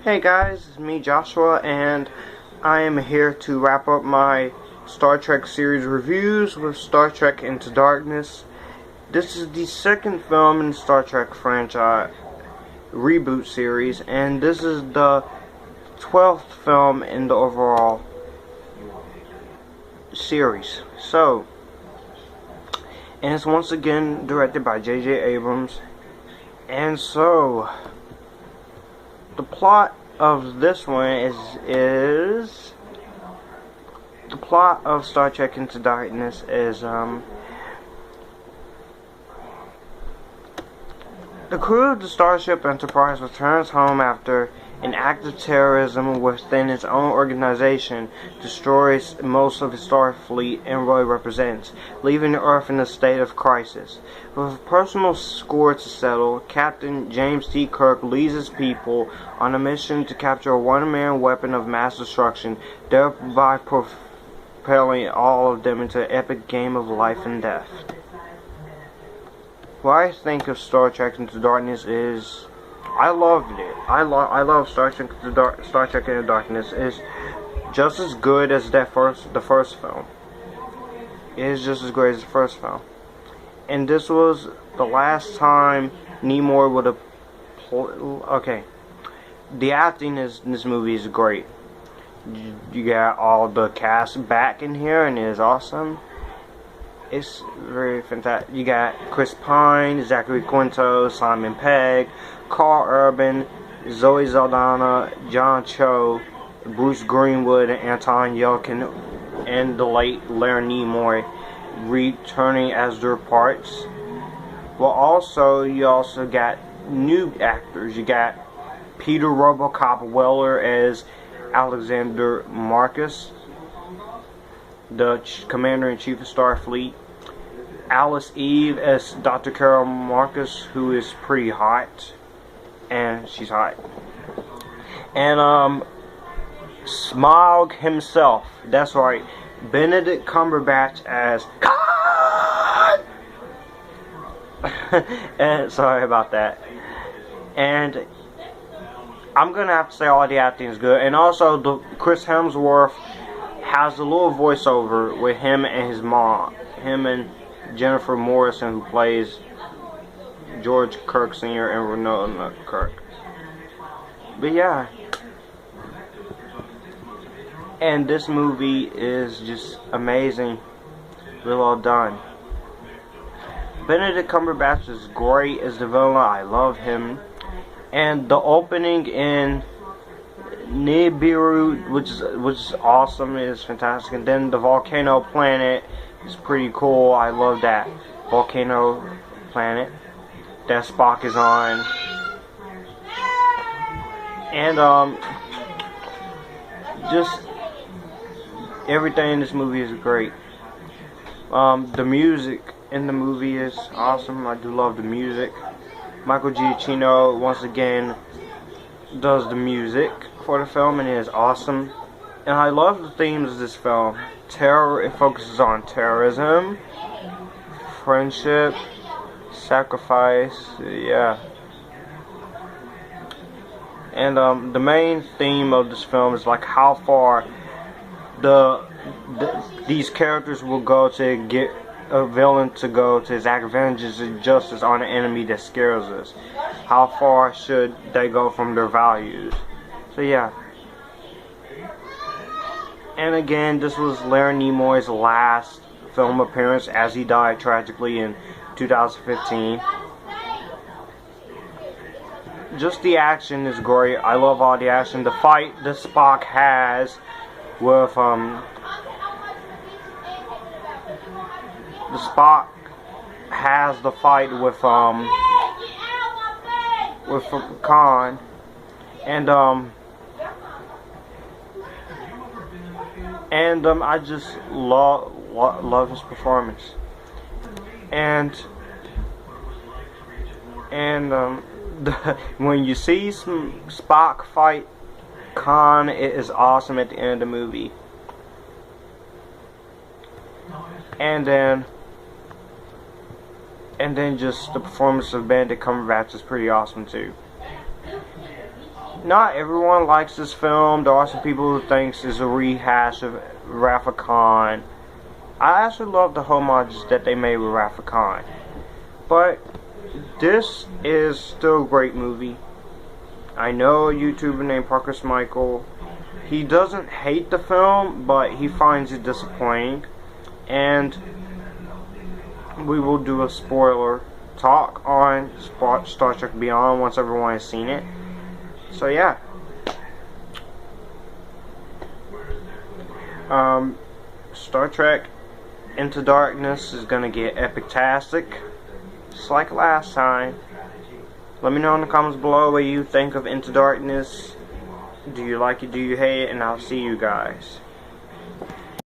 Hey guys, it's me Joshua, and I am here to wrap up my Star Trek series reviews with Star Trek Into Darkness. This is the second film in the Star Trek franchise reboot series, and this is the 12th film in the overall series. And it's once again directed by J.J. Abrams. And so, the plot of this one is the plot of Star Trek Into Darkness is the crew of the Starship Enterprise returns home after an act of terrorism within its own organization destroys most of the Starfleet Envoy represents, leaving the Earth in a state of crisis. With a personal score to settle, Captain James T. Kirk leads his people on a mission to capture a one-man weapon of mass destruction, thereby propelling all of them into an epic game of life and death. What I think of Star Trek Into Darkness is I loved it. I love Star Trek Into Darkness. It's just as good as the first film. It is just as great as the first film. And this was the last time Nimoy would have. Okay, the acting in this movie is great. You got all the cast back in here, and it is awesome. It's very fantastic. You got Chris Pine, Zachary Quinto, Simon Pegg, Carl Urban, Zoe Saldana, John Cho, Bruce Greenwood, and Anton Yelkin, and the late Leonard Nimoy returning as their parts. Well, you also got new actors. You got Peter RoboCop Weller as Alexander Marcus, the Commander-in-Chief of Starfleet. Alice Eve as Dr. Carol Marcus, who is pretty hot. And she's hot. And, Smaug himself. That's right. Benedict Cumberbatch as God! And, sorry about that. And I'm gonna have to say all the acting is good. And also, Chris Hemsworth has a little voiceover with him and his mom. Him and Jennifer Morrison, who plays George Kirk Sr. and Renona Kirk. But yeah. And this movie is just amazing. Real well done. Benedict Cumberbatch is great as the villain. I love him. And the opening in Nibiru, which is awesome, is fantastic. And then the volcano planet is pretty cool. I love that volcano planet that Spock is on. And just everything in this movie is great. The music in the movie is awesome. I do love the music. Michael Giacchino once again does the music for the film, and it is awesome. And I love the themes of this film. It focuses on terrorism, friendship, sacrifice, yeah. And the main theme of this film is like how far these characters will go to get a villain to go to exact vengeance and justice on an enemy that scares us. How far should they go from their values? So yeah. And again, this was Leonard Nimoy's last film appearance, as he died tragically in 2015. Just the action is great. I love all the action. The fight that Spock has with Khan, and I just love his performance. And when you see some Spock fight Khan, it is awesome at the end of the movie. And then just the performance of Benedict Cumberbatch is pretty awesome too. not everyone likes this film. There are some people who thinks it's a rehash of Wrath of Khan. I actually love the homages that they made with Wrath of Khan. But this is still a great movie. I know a YouTuber named Parker Michael. He doesn't hate the film, but he finds it disappointing. And we will do a spoiler talk on Star Trek Beyond once everyone has seen it. So yeah. Star Trek Into Darkness is gonna get epic-tastic, just like last time. Let me know in the comments below what you think of Into Darkness. Do you like it? Do you hate it? And I'll see you guys.